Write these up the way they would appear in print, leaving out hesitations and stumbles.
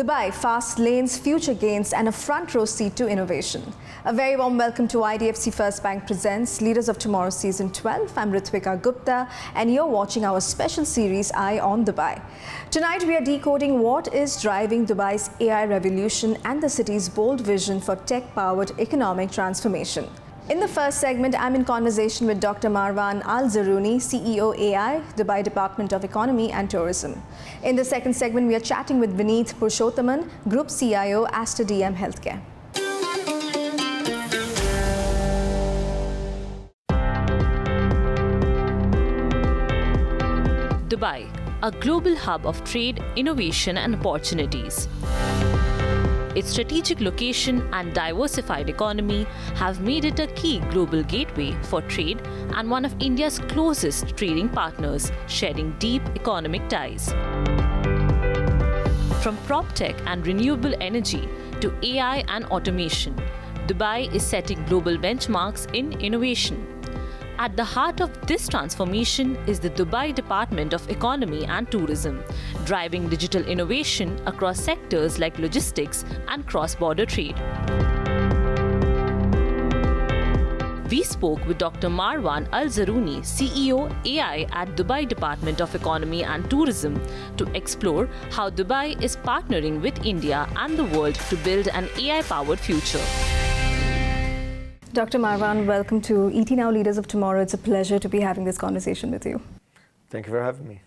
Dubai, fast lanes, future gains, and a front row seat to innovation. A very warm welcome to IDFC First Bank presents Leaders of Tomorrow Season 12. I'm Ritvika Gupta, and you're watching our special series, Eye on Dubai. Tonight, we are decoding what is driving Dubai's AI revolution and the city's bold vision for tech-powered economic transformation. In the first segment, I'm in conversation with Dr. Marwan Al-Zarouni, CEO AI, Dubai Department of Economy and Tourism. In the second segment, we are chatting with Vineet Purushothaman, Group CIO, Aster DM Healthcare. Dubai, a global hub of trade, innovation and opportunities. Its strategic location and diversified economy have made it a key global gateway for trade and one of India's closest trading partners, sharing deep economic ties. From PropTech and renewable energy to AI and automation, Dubai is setting global benchmarks in innovation. At the heart of this transformation is the Dubai Department of Economy and Tourism, driving digital innovation across sectors like logistics and cross-border trade. We spoke with Dr. Marwan Al-Zarouni, CEO AI at Dubai Department of Economy and Tourism, to explore how Dubai is partnering with India and the world to build an AI-powered future. Dr. Marwan, welcome to ET Now Leaders of Tomorrow. It's a pleasure to be having this conversation with you. Thank you for having me.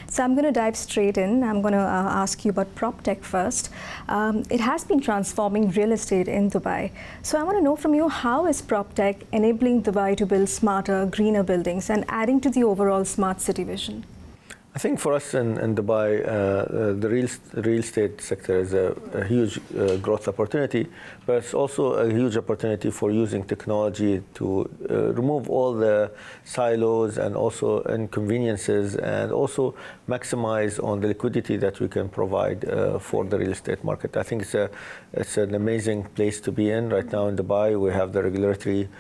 So I'm going to dive straight in. I'm going to ask you about PropTech first. It has been transforming real estate in Dubai. So I want to know from you, how is PropTech enabling Dubai to build smarter, greener buildings and adding to the overall smart city vision? I think for us in Dubai, the real estate sector is a huge growth opportunity, but it's also a huge opportunity for using technology to remove all the silos and also inconveniences, and also maximize on the liquidity that we can provide for the real estate market. I think it's an amazing place to be in right now in Dubai. We have the regulatory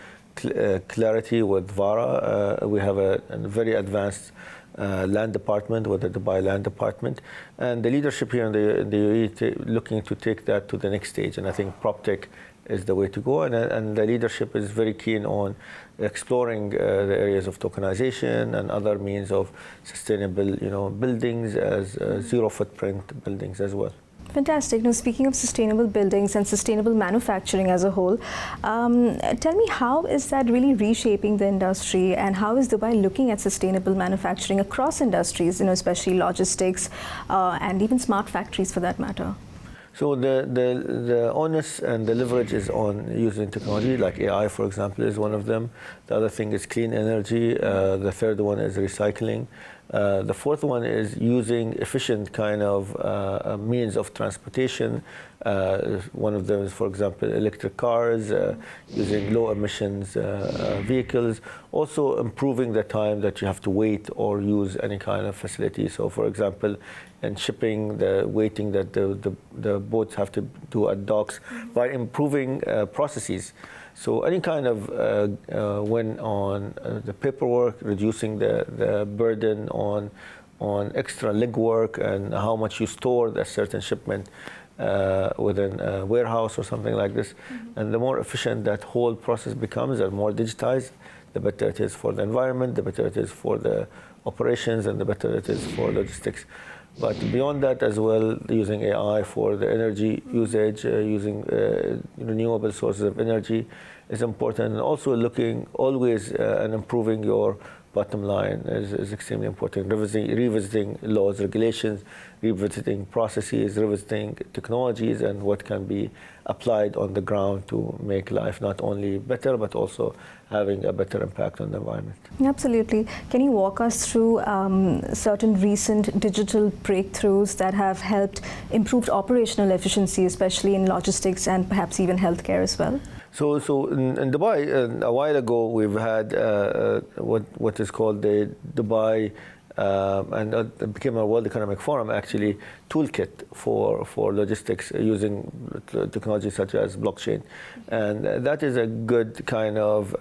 clarity with VARA. We have a very advanced land department with the Dubai Land Department, and the leadership here in the UAE looking to take that to the next stage. And I think PropTech is the way to go, and the leadership is very keen on exploring the areas of tokenization and other means of sustainable, buildings as zero footprint buildings as well. Fantastic. Now, speaking of sustainable buildings and sustainable manufacturing as a whole, tell me, how is that really reshaping the industry, and how is Dubai looking at sustainable manufacturing across industries, especially logistics and even smart factories for that matter? So the onus and the leverage is on using technology, like AI, for example, is one of them. The other thing is clean energy. The third one is recycling. The fourth one is using efficient kind of means of transportation. One of them is, for example, electric cars, using low emissions vehicles. Also improving the time that you have to wait or use any kind of facility. So, for example, in shipping, the waiting that the boats have to do at docks, by improving processes. So any kind of win on the paperwork, reducing the burden on extra legwork and how much you store a certain shipment within a warehouse or something like this. And the more efficient that whole process becomes and more digitized, the better it is for the environment, the better it is for the operations, and the better it is for logistics. But beyond that as well, using AI for the energy usage, using renewable sources of energy is important. And also looking always and improving your bottom line is extremely important. Revisiting laws, regulations, revisiting processes, revisiting technologies, and what can be applied on the ground to make life not only better, but also having a better impact on the environment. Absolutely. Can you walk us through certain recent digital breakthroughs that have helped improve operational efficiency, especially in logistics and perhaps even healthcare as well? So in Dubai, a while ago, we've had what is called the Dubai and it became a World Economic Forum actually toolkit for logistics using technology such as blockchain. And that is a good kind of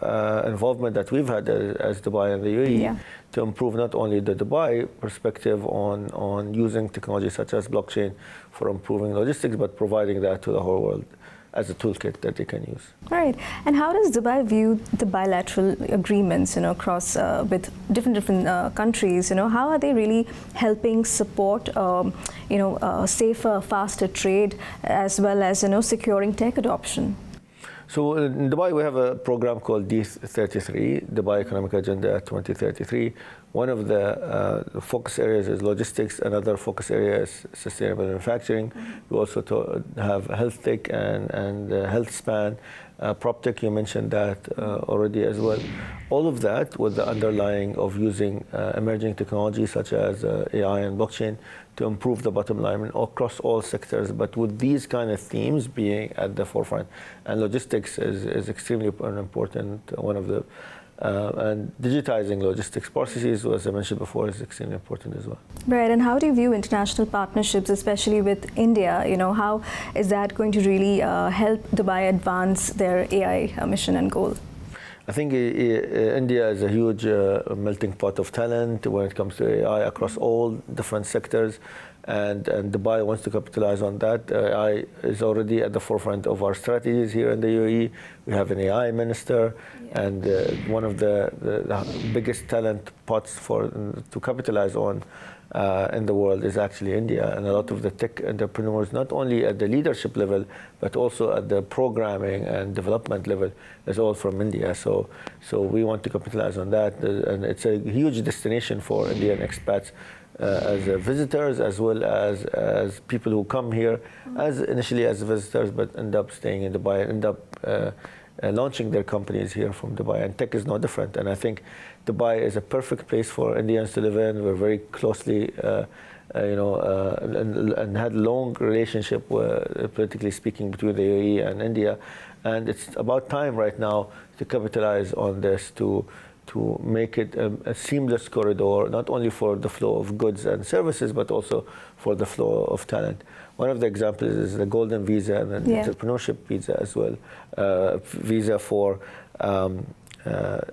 involvement that we've had as Dubai and the UAE to improve not only the Dubai perspective on using technology such as blockchain for improving logistics, but providing that to the whole world as a toolkit that they can use. Right. And how does Dubai view the bilateral agreements, across with different countries? How are they really helping support, safer, faster trade, as well as securing tech adoption? So in Dubai, we have a program called D33, Dubai Economic Agenda 2033. One of the focus areas is logistics. Another focus area is sustainable manufacturing. We also have health tech and health span. PropTech, you mentioned that already as well. All of that with the underlying of using emerging technologies such as AI and blockchain to improve the bottom line across all sectors, but with these kind of themes being at the forefront. And logistics is extremely important, one of the, and digitizing logistics processes, as I mentioned before, is extremely important as well. Right, and how do you view international partnerships, especially with India? How is that going to really help Dubai advance their AI mission and goal? I think India is a huge melting pot of talent when it comes to AI across all different sectors, and Dubai wants to capitalize on that. AI is already at the forefront of our strategies here in the UAE. We have an AI minister, and one of the biggest talent pots to capitalize on in the world is actually India, and a lot of the tech entrepreneurs, not only at the leadership level, but also at the programming and development level, is all from India. So we want to capitalize on that, and it's a huge destination for Indian expats as visitors, as well as people who come here initially as visitors, but end up staying in Dubai and end up launching their companies here from Dubai. And tech is no different. And I think Dubai is a perfect place for Indians to live in. We're very closely, and had long relationship, politically speaking, between the UAE and India. And it's about time right now to capitalize on this, to make it a seamless corridor, not only for the flow of goods and services, but also for the flow of talent. One of the examples is the Golden Visa and the entrepreneurship visa as well. Visa for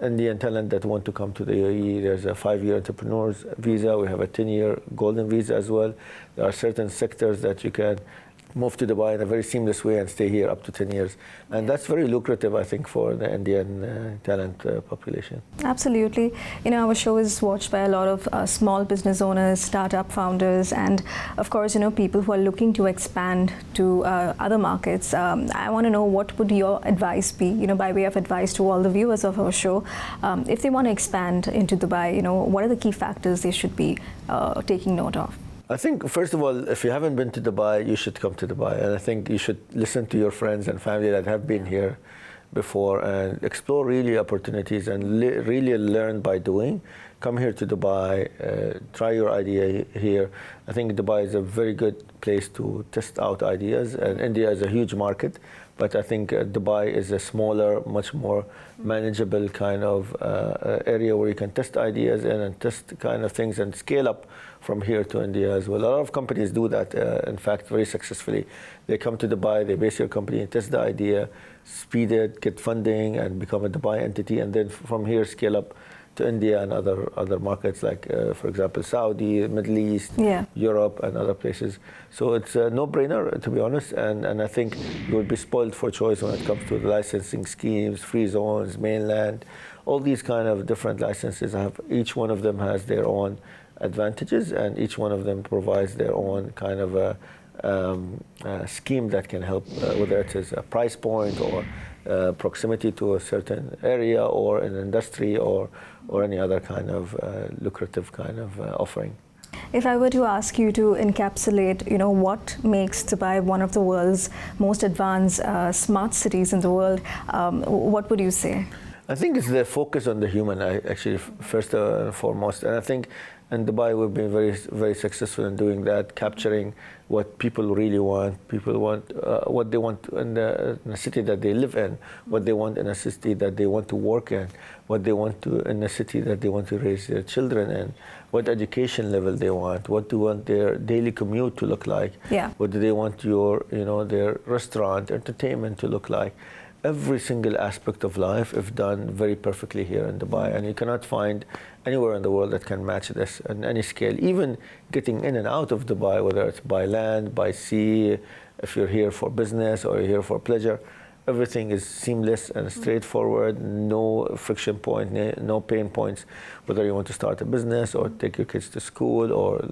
Indian talent that want to come to the UAE. There's a 5-year entrepreneurs visa. We have a 10-year Golden Visa as well. There are certain sectors that you can move to Dubai in a very seamless way and stay here up to 10 years. And that's very lucrative, I think, for the Indian talent population. Absolutely. Our show is watched by a lot of small business owners, startup founders, and of course, people who are looking to expand to other markets. I want to know, what would your advice be, by way of advice to all the viewers of our show, if they want to expand into Dubai, what are the key factors they should be taking note of? I think, first of all, if you haven't been to Dubai, you should come to Dubai. And I think you should listen to your friends and family that have been here before and explore really opportunities and really learn by doing. Come here to Dubai, try your idea here. I think Dubai is a very good place to test out ideas, and India is a huge market. But I think Dubai is a smaller, much more manageable kind of area where you can test ideas and test kind of things and scale up from here to India as well. A lot of companies do that, in fact, very successfully. They come to Dubai, they base their company and test the idea, speed it, get funding, and become a Dubai entity, and then from here scale up to India and other markets like, for example, Saudi, Middle East, Europe, and other places. So it's a no-brainer, to be honest, and I think you will be spoiled for choice when it comes to the licensing schemes, free zones, mainland, all these kind of different licenses. Each one of them has their own advantages, and each one of them provides their own kind of a scheme that can help, whether it is a price point or proximity to a certain area or an industry or any other kind of lucrative kind of offering. If I were to ask you to encapsulate, what makes Dubai one of the world's most advanced smart cities in the world, what would you say? I think it's the focus on the human, actually, first and foremost. And I think in Dubai we've been very, very successful in doing that, capturing what people really want. People want what they want in the city that they live in, what they want in a city that they want to work in, what they want to in a city that they want to raise their children in, what education level they want, what do they want their daily commute to look like, what do they want their restaurant, entertainment to look like. Every single aspect of life is done very perfectly here in Dubai, and you cannot find anywhere in the world that can match this on any scale. Even getting in and out of Dubai, whether it's by land, by sea, if you're here for business or you're here for pleasure, everything is seamless and straightforward, no friction point, no pain points, whether you want to start a business or take your kids to school or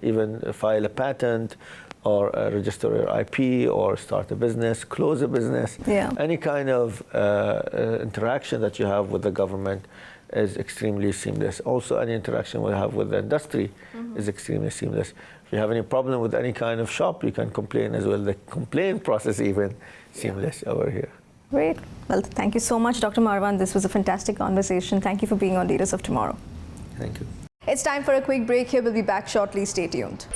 even file a patent or register your IP or start a business, close a business. Any kind of interaction that you have with the government is extremely seamless. Also, any interaction we have with the industry is extremely seamless. If you have any problem with any kind of shop, you can complain as well. The complaint process even seamless over here. Great. Well, thank you so much, Dr. Marwan. This was a fantastic conversation. Thank you for being on Leaders of Tomorrow. Thank you. It's time for a quick break here. We'll be back shortly. Stay tuned.